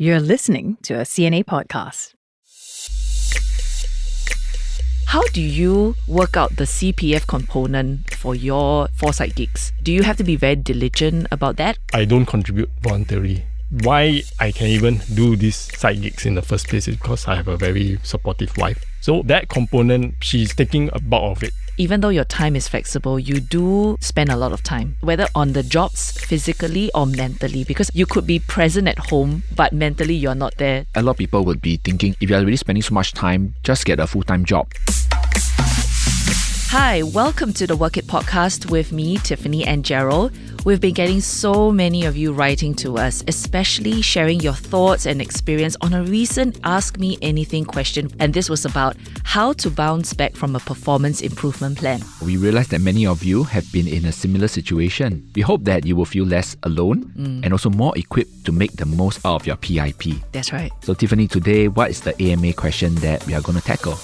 You're listening to a CNA podcast. How do you work out the CPF component for your foresight gigs? Do you have to be very diligent about that? I don't contribute voluntarily. Why I can even do these side gigs in the first place is because I have a very supportive wife. So that component, she's taking a bulk of it. Even though your time is flexible, you do spend a lot of time, whether on the jobs physically or mentally, because you could be present at home, but mentally you're not there. A lot of people would be thinking, if you're already spending so much time, just get a full-time job. Hi, welcome to the Work It podcast with me, Tiffany and Gerald. We've been getting so many of you writing to us, especially sharing your thoughts and experience on a recent Ask Me Anything question. And this was about how to bounce back from a performance improvement plan. We realize that many of you have been in a similar situation. We hope that you will feel less alone and also more equipped to make the most out of your PIP. That's right. So Tiffany, today, what is the AMA question that we are going to tackle?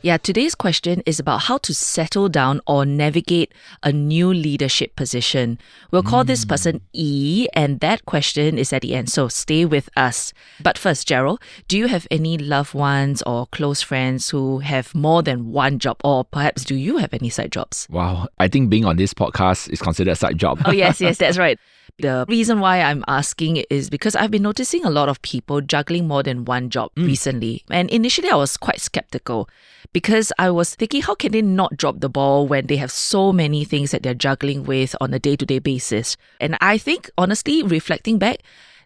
Yeah, today's question is about how to settle down or navigate a new leadership position. We'll call this person E, and that question is at the end, so stay with us. But first, Gerald, do you have any loved ones or close friends who have more than one job, or perhaps do you have any side jobs? Wow, I think being on this podcast is considered a side job. Oh, yes, that's right. The reason why I'm asking is because I've been noticing a lot of people juggling more than one job recently. And initially, I was quite skeptical because I was thinking, how can they not drop the ball when they have so many things that they're juggling with on a day-to-day basis? And I think, honestly, reflecting back,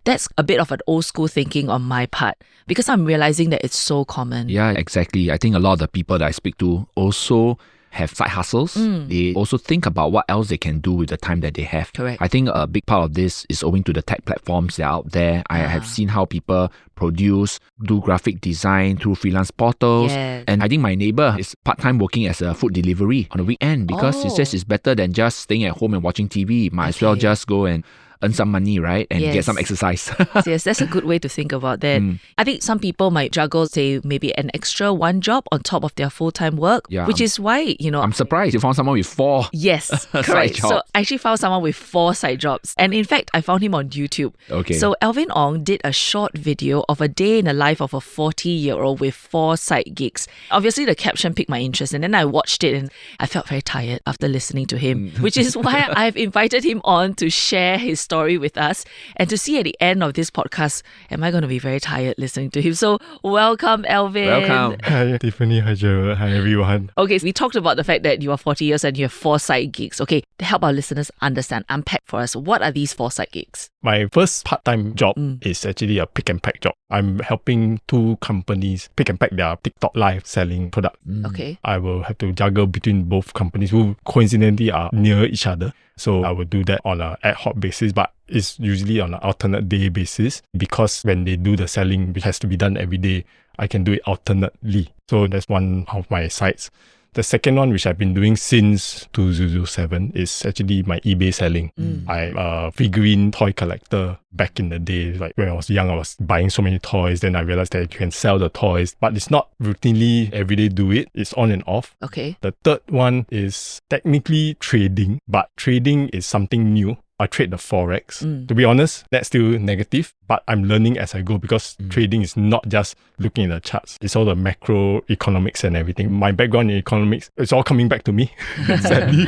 that's a bit of an old school thinking on my part because I'm realizing that it's so common. Yeah, exactly. I think a lot of the people that I speak to also have side hustles. They also think about what else they can do with the time that they have. Correct. I think a big part of this is owing to the tech platforms that are out there. I have seen how people produce, do graphic design through freelance portals. Yes. And I think my neighbor is part-time working as a food delivery on the weekend because he says it's better than just staying at home and watching TV. Might as well just go and earn some money, right? And get some exercise. Yes, that's a good way to think about that. I think some people might juggle, say, maybe an extra one job on top of their full-time work, which is why, I'm surprised you found someone with 4 Yes, side correct. jobs. So I actually found someone with 4 side jobs. And in fact, I found him on YouTube. Okay. So Alvin Ong did a short video of a day in the life of a 40-year-old with 4 side gigs. Obviously, the caption piqued my interest. And then I watched it and I felt very tired after listening to him, which is why I've invited him on to share his story with us and to see at the end of this podcast, am I going to be very tired listening to him? So welcome, Alvin. Welcome. Hi, Tiffany. Hi, Gerald. Hi, everyone. Okay, so we talked about the fact that you are 40 years and you have 4 side gigs. Okay, to help our listeners understand, unpack for us, what are these 4 side gigs? My first part-time job is actually a pick and pack job. I'm helping 2 companies pick and pack their TikTok live selling product. Okay. I will have to juggle between both companies who coincidentally are near each other. So I will do that on an ad hoc basis, but it's usually on an alternate day basis because when they do the selling, which has to be done every day, I can do it alternately. So that's one of my sites. The second one, which I've been doing since 2007, is actually my eBay selling. I'm a figurine toy collector back in the day. Like when I was young, I was buying so many toys. Then I realized that you can sell the toys, but it's not routinely everyday do it. It's on and off. Okay. The third one is technically trading, but trading is something new. I trade the Forex. To be honest, that's still negative, but I'm learning as I go because trading is not just looking at the charts. It's all the macroeconomics and everything. My background in economics, it's all coming back to me, sadly.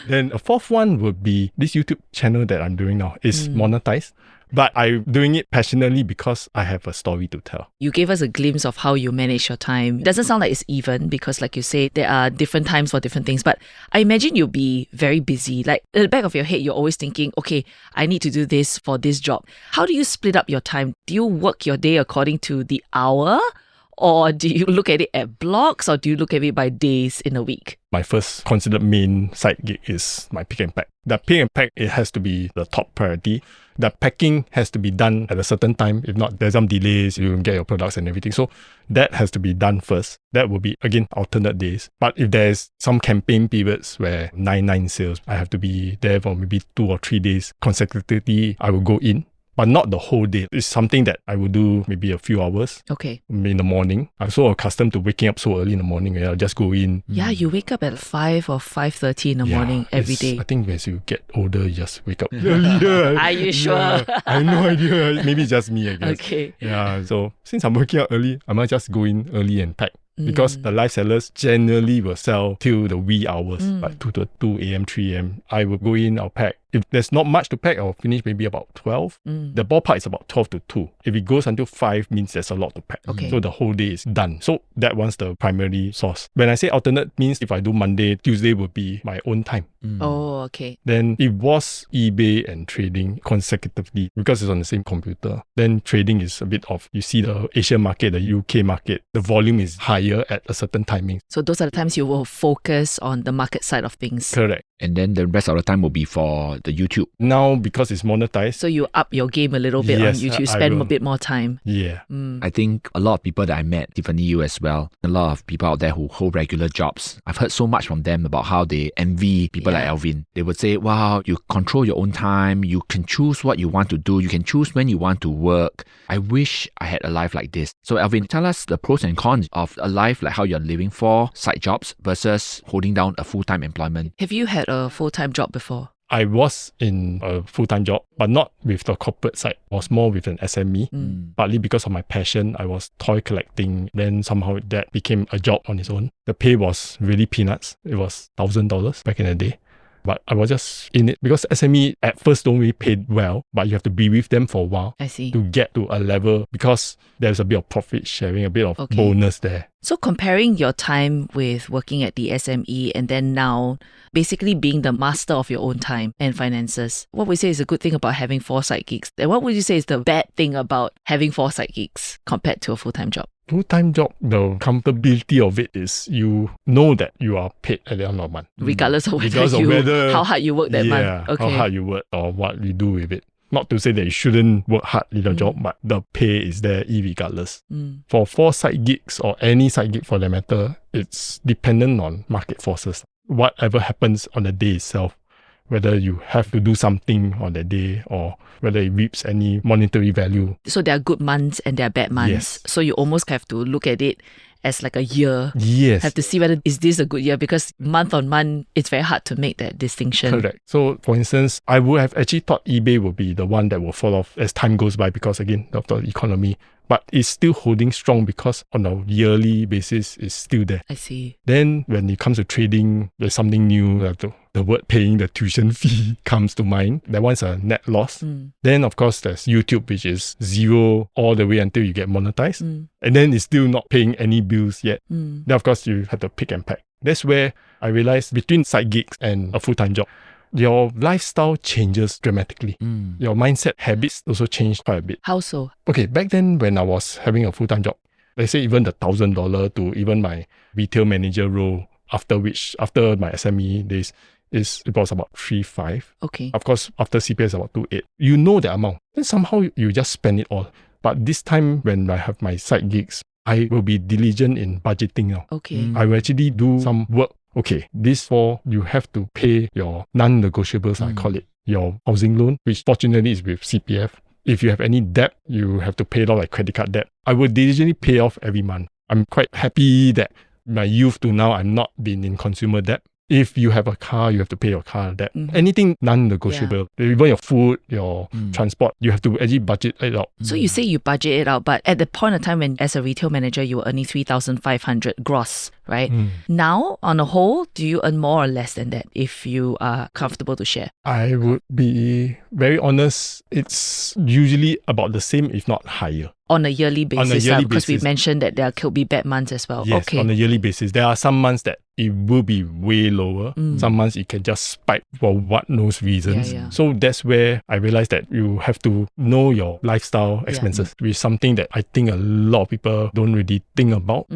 Then a fourth one would be this YouTube channel that I'm doing now is monetized. But I'm doing it passionately because I have a story to tell. You gave us a glimpse of how you manage your time. It doesn't sound like it's even because, like you say, there are different times for different things. But I imagine you'll be very busy. Like at the back of your head, you're always thinking, okay, I need to do this for this job. How do you split up your time? Do you work your day according to the hour? Or do you look at it at blocks, or do you look at it by days in a week? My first considered main side gig is my pick and pack. The pick and pack, it has to be the top priority. The packing has to be done at a certain time. If not, there's some delays, you don't get your products and everything. So that has to be done first. That will be, again, alternate days. But if there's some campaign periods where 9/9 sales, I have to be there for maybe 2 or 3 days consecutively, I will go in. but not the whole day. It's something that I would do maybe a few hours Okay. in the morning. I'm so accustomed to waking up so early in the morning. I'll just go in. Yeah, you wake up at 5 or 5:30 in the morning every day. I think as you get older, you just wake up earlier. Are you sure? I have no idea. Maybe it's just me, I guess. Okay. Yeah, so since I'm waking up early, I might just go in early and pack. Because the live sellers generally will sell till the wee hours, like 2 a.m., 3 a.m. I will go in, I'll pack. If there's not much to pack, I'll finish maybe about 12. The ballpark is about 12 to 2. If it goes until 5, means there's a lot to pack. Okay. So the whole day is done. So that one's the primary source. When I say alternate, means if I do Monday, Tuesday will be my own time. Oh, okay. Then it was eBay and trading consecutively because it's on the same computer. Then trading is a bit of, you see the Asian market, the UK market, the volume is higher at a certain timing. So those are the times you will focus on the market side of things. Correct. And then the rest of the time will be for the YouTube. Now, because it's monetized. So you up your game a little bit Yes, on YouTube, I spend will. a bit more time. Yeah. I think a lot of people that I met, Tiffany, you as well, a lot of people out there who hold regular jobs. I've heard so much from them about how they envy people like Alvin. They would say, wow, you control your own time. You can choose what you want to do. You can choose when you want to work. I wish I had a life like this. So Alvin, tell us the pros and cons of a life like how you're living for side jobs versus holding down a full-time employment. Have you had a full-time job before? I was in a full-time job, but not with the corporate side. I was more with an SME. Partly because of my passion, I was toy collecting. Then somehow that became a job on its own. The pay was really peanuts. It was $1,000 back in the day. But I was just in it because SME at first don't really pay well, but you have to be with them for a while I see. to get to a level because there's a bit of profit sharing, a bit of bonus there. So comparing your time with working at the SME and then now basically being the master of your own time and finances, what would you say is a good thing about having 4 side gigs? And what would you say is the bad thing about having 4 side gigs compared to a full-time job? Full-time job, the comfortability of it is you know that you are paid at the end of the month. Regardless of how hard you work that month. Okay. How hard you work or what you do with it. Not to say that you shouldn't work hard in your job, but the pay is there regardless. For 4 side gigs or any side gig for that matter, it's dependent on market forces. Whatever happens on the day itself, whether you have to do something on that day or whether it reaps any monetary value. So there are good months and there are bad months. Yes. So you almost have to look at it as like a year. Yes. Have to see whether is this a good year, because month on month, it's very hard to make that distinction. Correct. So for instance, I would have actually thought eBay would be the one that will fall off as time goes by because again, of the economy. But it's still holding strong because on a yearly basis, it's still there. I see. Then when it comes to trading, there's something new. Like the word paying the tuition fee comes to mind. That one's a net loss. Then of course there's YouTube, which is zero all the way until you get monetized. And then it's still not paying any bills yet. Then of course you have to pick and pack. That's where I realized between side gigs and a full-time job, your lifestyle changes dramatically. Your mindset habits also change quite a bit. How so? Okay, back then when I was having a full-time job, let's say even the $1,000 to even my retail manager role, after my SME days, it was about 3.5. Okay. Of course, after CPF is about 2.8. You know the amount. Then somehow you just spend it all. But this time when I have my side gigs, I will be diligent in budgeting now. Okay. I will actually do some work. Okay, this fall, you have to pay your non-negotiables, I call it, your housing loan, which fortunately is with CPF. If you have any debt, you have to pay it off like credit card debt. I will diligently pay off every month. I'm quite happy that my youth to now, I'm not been in consumer debt. If you have a car, you have to pay your car debt. Anything non-negotiable. Even your food, your transport, you have to actually budget it out. So you say you budget it out, but at the point of time when as a retail manager, you were earning 3,500 gross, right? Now, on a whole, do you earn more or less than that if you are comfortable to share? I would be very honest, it's usually about the same, if not higher. On a yearly basis, because we mentioned that there could be bad months as well. Yes, on a yearly basis. There are some months that it will be way lower. Some months it can just spike for what knows reasons. So that's where I realized that you have to know your lifestyle expenses, which is something that I think a lot of people don't really think about.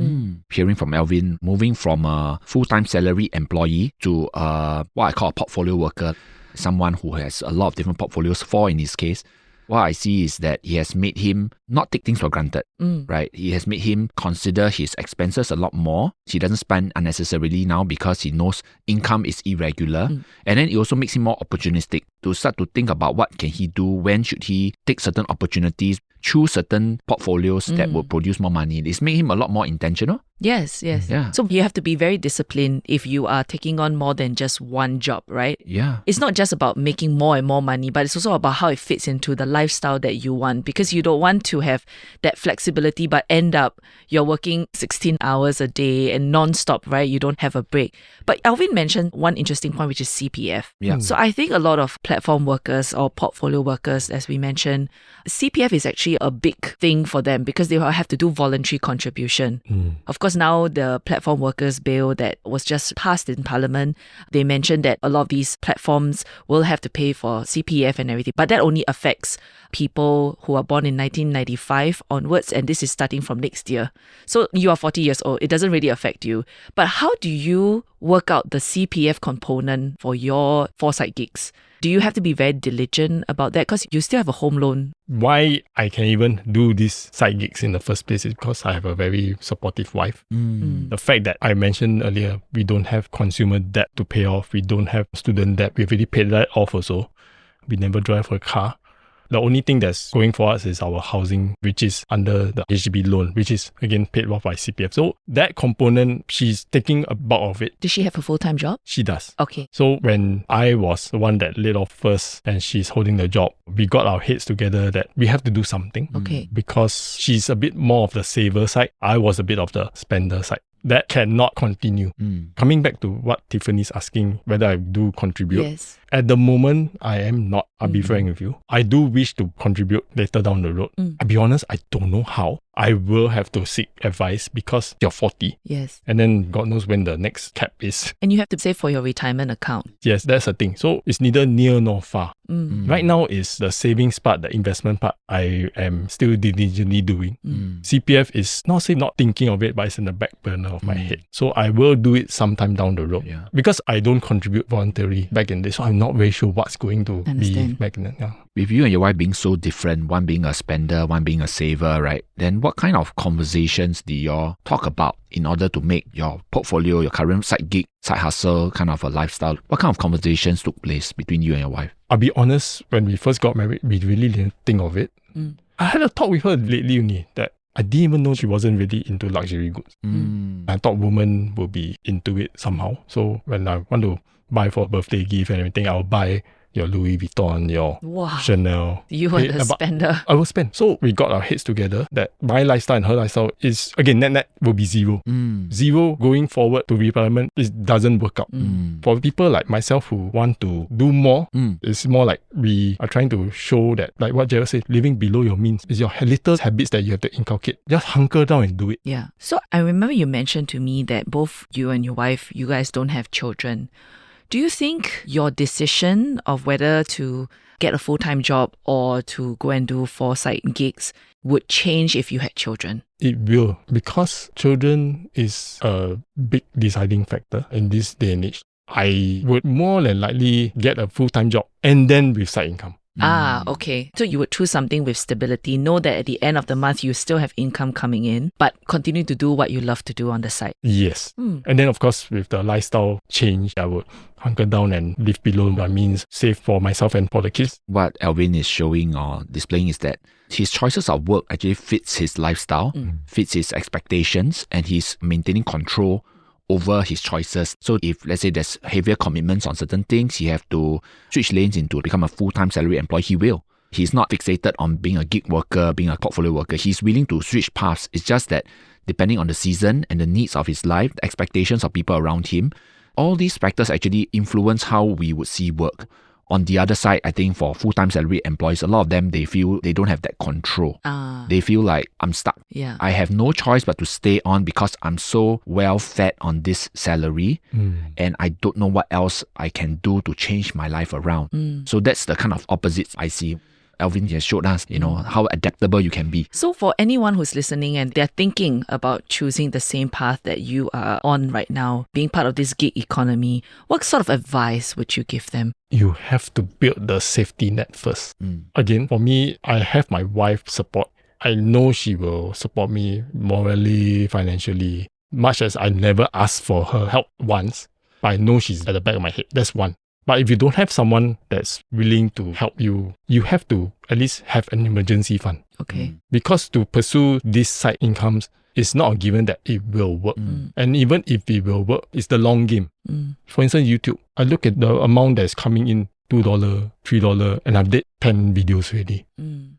Hearing from Alvin, moving from a full-time salary employee to what I call a portfolio worker, someone who has a lot of different portfolios, 4 in his case. What I see is that he has made him not take things for granted, right? He has made him consider his expenses a lot more. He doesn't spend unnecessarily now because he knows income is irregular. And then it also makes him more opportunistic to start to think about what can he do, when should he take certain opportunities, choose certain portfolios that will produce more money. It's made him a lot more intentional. Yes. Yeah. So you have to be very disciplined if you are taking on more than just one job, right? Yeah. It's not just about making more and more money, but it's also about how it fits into the lifestyle that you want, because you don't want to have that flexibility but end up you're working 16 hours a day and non-stop, right? You don't have a break. But Alvin mentioned one interesting point, which is CPF. Yeah. So I think a lot of platform workers or portfolio workers, as we mentioned, CPF is actually a big thing for them because they will have to do voluntary contribution. Of course, now the platform workers bill that was just passed in Parliament, they mentioned that a lot of these platforms will have to pay for CPF and everything, but that only affects people who are born in 1995 onwards, and this is starting from next year. So you are 40 years old, it doesn't really affect you. But how do you work out the CPF component for your foresight gigs? Do you have to be very diligent about that? Because you still have a home loan. Why I can even do these side gigs in the first place is because I have a very supportive wife. The fact that I mentioned earlier, we don't have consumer debt to pay off. We don't have student debt. We've already paid that off also. We never drive a car. The only thing that's going for us is our housing, which is under the HDB loan, which is again paid off by CPF. So that component, she's taking a bulk of it. Does she have a full-time job? She does. Okay. So when I was the one that laid off first and she's holding the job, we got our heads together that we have to do something. Okay. Because she's a bit more of the saver side. I was a bit of the spender side. That cannot continue. Coming back to what Tiffany's asking, whether I do contribute. Yes. At the moment, I am not. I'll be frank with you. I do wish to contribute later down the road. I'll be honest, I don't know how. I will have to seek advice because you're 40. Yes. And then God knows when the next cap is. And you have to save for your retirement account. Yes, that's the thing. So it's neither near nor far. Right now is the savings part, the investment part, I am still diligently doing. CPF is not thinking of it, but it's in the back burner of my head. So I will do it sometime down the road. Yeah. Because I don't contribute voluntarily back in this, so I'm not very sure what's going to be Understand. back then. Yeah. With you and your wife being so different, one being a spender, one being a saver, right? Then what kind of conversations do you talk about in order to make your portfolio, your current side gig, side hustle, kind of a lifestyle? What kind of conversations took place between you and your wife? I'll be honest, when we first got married, we really didn't think of it. I had a talk with her lately only that I didn't even know she wasn't really into luxury goods. I thought women would be into it somehow. So when I want to buy for a birthday gift and everything, I'll buy your Louis Vuitton, your Wow. Chanel. You are the spender. I will spend. So we got our heads together that my lifestyle and her lifestyle is, again, net will be zero. Zero going forward to retirement, it doesn't work out. For people like myself who want to do more, it's more like we are trying to show that, like what Gerald said, living below your means is your little habits that you have to inculcate. Just hunker down and do it. Yeah. So I remember you mentioned to me that both you and your wife, you guys don't have children. Do you think your decision of whether to get a full-time job or to go and do foresight gigs would change if you had children? It will, because children is a big deciding factor in this day and age. I would more than likely get a full-time job and then with side income. Okay. So you would choose something with stability, know that at the end of the month you still have income coming in, but continue to do what you love to do on the side. Yes. And then of course with the lifestyle change, I would hunker down and live below my means, save for myself and for the kids. What Alvin is showing or displaying is that his choices of work actually fits his lifestyle, fits his expectations, and he's maintaining control over his choices. So if, let's say, there's heavier commitments on certain things, he have to switch lanes into become a full-time salary employee, he will. He's not fixated on being a gig worker, being a portfolio worker. He's willing to switch paths. It's just that depending on the season and the needs of his life, the expectations of people around him, all these factors actually influence how we would see work. On the other side, I think for full-time salary employees, a lot of them, they feel they don't have that control. They feel like, I'm stuck. Yeah. I have no choice but to stay on because I'm so well fed on this salary and I don't know what else I can do to change my life around. So that's the kind of opposites I see. Alvin has showed us, how adaptable you can be. So for anyone who's listening and they're thinking about choosing the same path that you are on right now, being part of this gig economy, what sort of advice would you give them? You have to build the safety net first. Again, for me, I have my wife support. I know she will support me morally, financially, much as I never asked for her help once. But I know she's at the back of my head. That's one. But if you don't have someone that's willing to help you, you have to at least have an emergency fund. Okay. Because to pursue these side incomes, it's not a given that it will work. And even if it will work, it's the long game. For instance, YouTube, I look at the amount that's coming in, $2, $3, and I've did 10 videos already.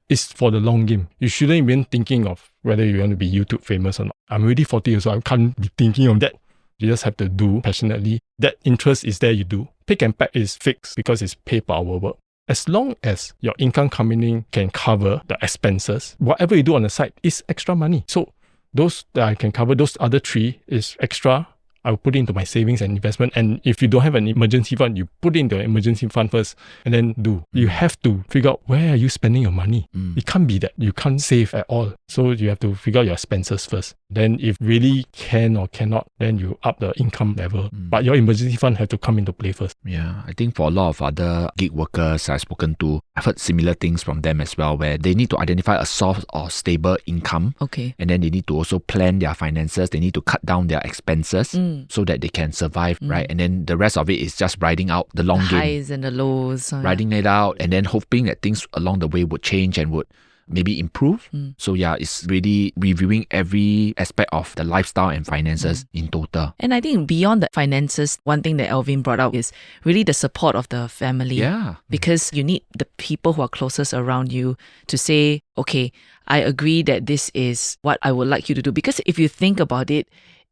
It's for the long game. You shouldn't even thinking of whether you want to be YouTube famous or not. I'm already 40 years old, I can't be thinking of that. You just have to do passionately. That interest is there, you do. Pick and pack is fixed because it's pay per hour work. As long as your income coming in can cover the expenses, whatever you do on the side is extra money. So those that I can cover, those other 3 is extra. I will put it into my savings and investment. And if you don't have an emergency fund, you put it into an emergency fund first and then do. You have to figure out where are you spending your money. It can't be that you can't save at all. So you have to figure out your expenses first. Then if really can or cannot, then you up the income level. But your emergency fund have to come into play first. Yeah, I think for a lot of other gig workers I've spoken to, I've heard similar things from them as well, where they need to identify a source of stable income. Okay. And then they need to also plan their finances. They need to cut down their expenses so that they can survive, right? And then the rest of it is just riding out the long game. Highs and the lows. Riding it out and then hoping that things along the way would change and would maybe improve. So yeah, it's really reviewing every aspect of the lifestyle and finances in total. And I think beyond the finances, one thing that Alvin brought up is really the support of the family. Yeah. Because you need the people who are closest around you to say, okay, I agree that this is what I would like you to do. Because if you think about it,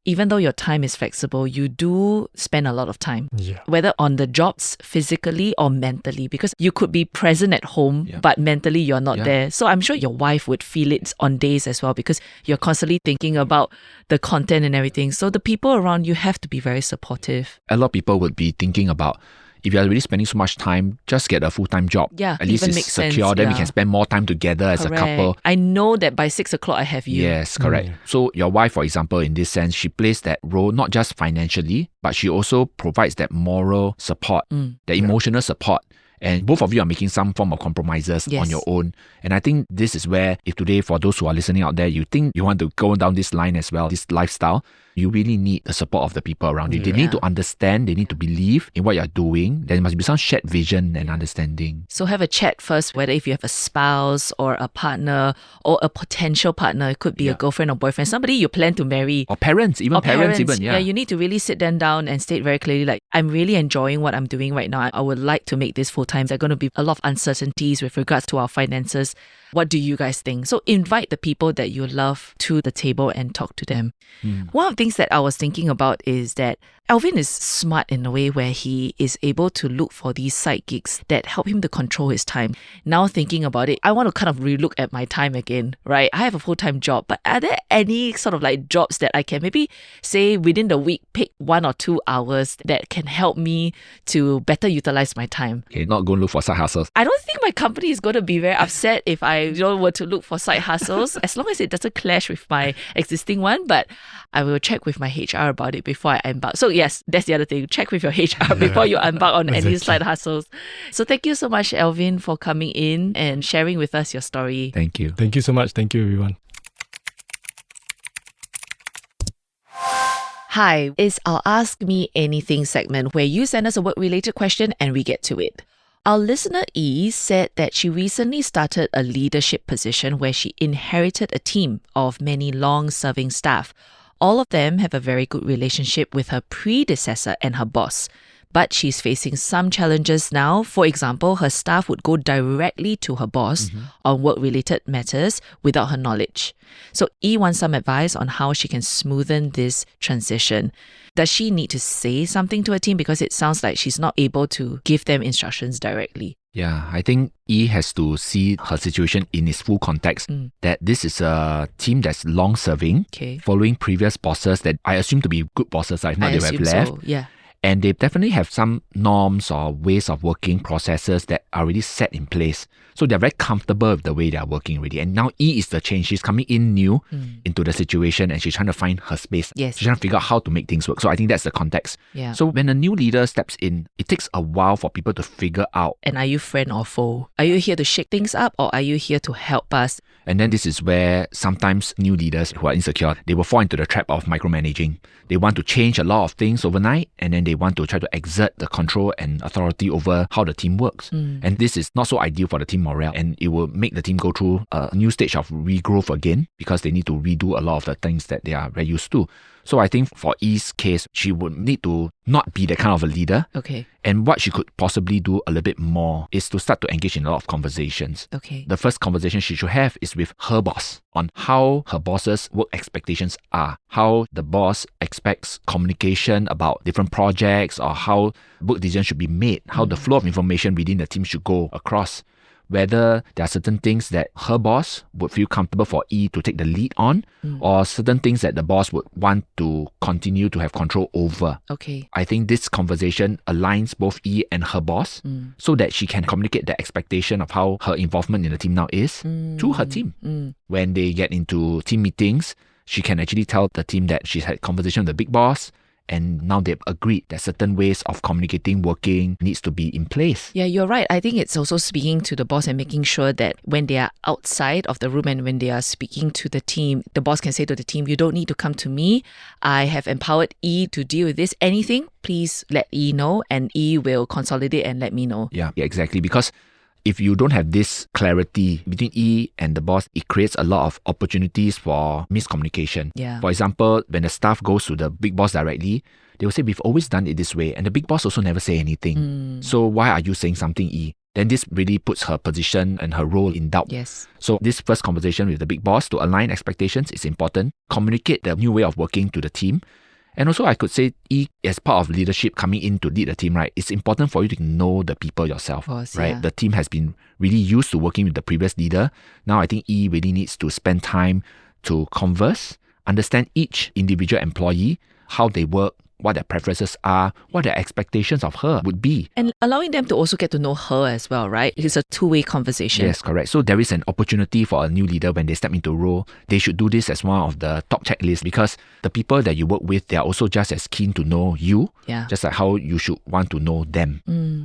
even though your time is flexible, you do spend a lot of time, whether on the jobs physically or mentally, because you could be present at home, but mentally you're not there. So I'm sure your wife would feel it on days as well, because you're constantly thinking about the content and everything. So the people around you have to be very supportive. A lot of people would be thinking about, if you're really spending so much time, just get a full-time job. Yeah, at least even it's makes secure. sense, Then we can spend more time together as a couple. I know that by 6 o'clock I have you. Yes, correct. So your wife, for example, in this sense, she plays that role not just financially, but she also provides that moral support, the emotional support. And both of you are making some form of compromises on your own. And I think this is where, if today, for those who are listening out there, you think you want to go down this line as well, this lifestyle, you really need the support of the people around you. They need to understand, they need to believe in what you're doing. There must be some shared vision and understanding. So have a chat first, whether if you have a spouse or a partner or a potential partner, it could be a girlfriend or boyfriend, somebody you plan to marry. Or parents, even parents. Yeah, you need to really sit them down and state very clearly, like, I'm really enjoying what I'm doing right now. I would like to make this full-time. There are going to be a lot of uncertainties with regards to our finances. What do you guys think? So invite the people that you love to the table and talk to them. One of the things that I was thinking about is that Alvin is smart in a way where he is able to look for these side gigs that help him to control his time. Now thinking about it, I want to kind of relook at my time again, right? I have a full-time job, but are there any sort of like jobs that I can maybe say within the week, pick 1 or 2 hours that can help me to better utilize my time? Okay, not go and look for side hustles. I don't think my company is going to be very upset if I were to look for side hustles, as long as it doesn't clash with my existing one. But I will check with my HR about it before I embark. So yes, that's the other thing. Check with your HR before you embark on any side hustles. So thank you so much, Alvin, for coming in and sharing with us your story. Thank you. Thank you so much. Thank you, everyone. Hi, it's our Ask Me Anything segment where you send us a work-related question and we get to it. Our listener E said that she recently started a leadership position where she inherited a team of many long-serving staff. All of them have a very good relationship with her predecessor and her boss. But she's facing some challenges now. For example, her staff would go directly to her boss on work-related matters without her knowledge. So E wants some advice on how she can smoothen this transition. Does she need to say something to her team? Because it sounds like she's not able to give them instructions directly. Yeah, I think E has to see her situation in its full context, that this is a team that's long-serving, following previous bosses that I assume to be good bosses, if not they have left. So, yeah. And they definitely have some norms or ways of working, processes that are already set in place. So they're very comfortable with the way they are working already. And now E is the change. She's coming in new into the situation and she's trying to find her space. Yes. She's trying to figure out how to make things work. So I think that's the context. Yeah. So when a new leader steps in, it takes a while for people to figure out. And are you friend or foe? Are you here to shake things up or are you here to help us? And then this is where sometimes new leaders who are insecure, they will fall into the trap of micromanaging. They want to change a lot of things overnight and then they want to try to exert the control and authority over how the team works. And this is not so ideal for the team morale and it will make the team go through a new stage of regrowth again because they need to redo a lot of the things that they are very used to. So I think for E's case, she would need to not be that kind of a leader. Okay. And what she could possibly do a little bit more is to start to engage in a lot of conversations. Okay. The first conversation she should have is with her boss on how her boss's work expectations are, how the boss expects communication about different projects or how work decisions should be made, how the flow of information within the team should go across. Whether there are certain things that her boss would feel comfortable for E to take the lead on or certain things that the boss would want to continue to have control over. Okay. I think this conversation aligns both E and her boss so that she can communicate the expectation of how her involvement in the team now is to her team. When they get into team meetings, she can actually tell the team that she's had conversation with the big boss and now they've agreed that certain ways of communicating, working needs to be in place. Yeah, you're right. I think it's also speaking to the boss and making sure that when they are outside of the room and when they are speaking to the team, the boss can say to the team, you don't need to come to me. I have empowered E to deal with this. Anything, please let E know and E will consolidate and let me know. Yeah, exactly. Because if you don't have this clarity between E and the boss, it creates a lot of opportunities for miscommunication. Yeah. For example, when the staff goes to the big boss directly, they will say, we've always done it this way. And the big boss also never say anything. So why are you saying something, E? Then this really puts her position and her role in doubt. Yes. So this first conversation with the big boss to align expectations is important. Communicate the new way of working to the team. And also I could say, E, as part of leadership coming in to lead the team, right, it's important for you to know the people yourself, Of course, right? yeah. The team has been really used to working with the previous leader. Now I think E really needs to spend time to converse, understand each individual employee, how they work, what their preferences are, what their expectations of her would be. And allowing them to also get to know her as well, right? It's a two-way conversation. Yes, correct. So there is an opportunity for a new leader when they step into a role. They should do this as one of the top checklists because the people that you work with, they are also just as keen to know you, Yeah. just like how you should want to know them.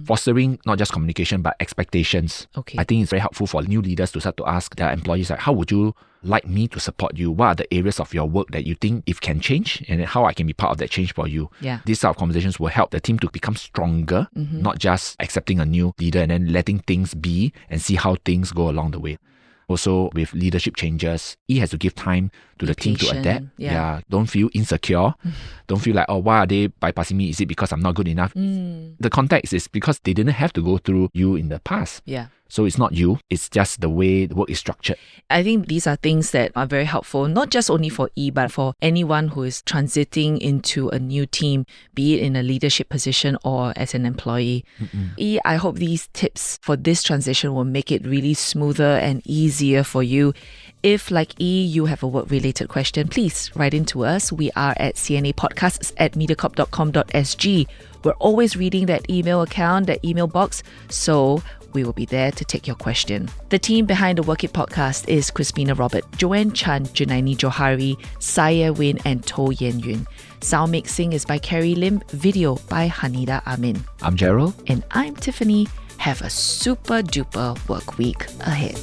Fostering not just communication, but expectations. Okay. I think it's very helpful for new leaders to start to ask their employees, like, how would you like me to support you? What are the areas of your work that you think if can change and how I can be part of that change for you? Yeah. These sort of conversations will help the team to become stronger, not just accepting a new leader and then letting things be and see how things go along the way. Also, with leadership changes, E has to give time to the team to patient, adapt. yeah. Don't feel insecure. Don't feel like, oh, why are they bypassing me? Is it because I'm not good enough? The context is because they didn't have to go through you in the past. Yeah. So it's not you, it's just the way the work is structured. I think these are things that are very helpful, not just only for E, but for anyone who is transiting into a new team, be it in a leadership position or as an employee. E, I hope these tips for this transition will make it really smoother and easier for you. If, like E, you have a work-related question, please write in to us. We are at cnapodcasts@mediacorp.com.sg. We're always reading that email account, that email box, so we will be there to take your question. The team behind the Work It podcast is Crispina Robert, Joanne Chan, Junaini Johari, Saya Win, and To Yen Yun. Sound mixing is by Carrie Lim, video by Hanida Amin. I'm Gerald. And I'm Tiffany. Have a super duper work week ahead.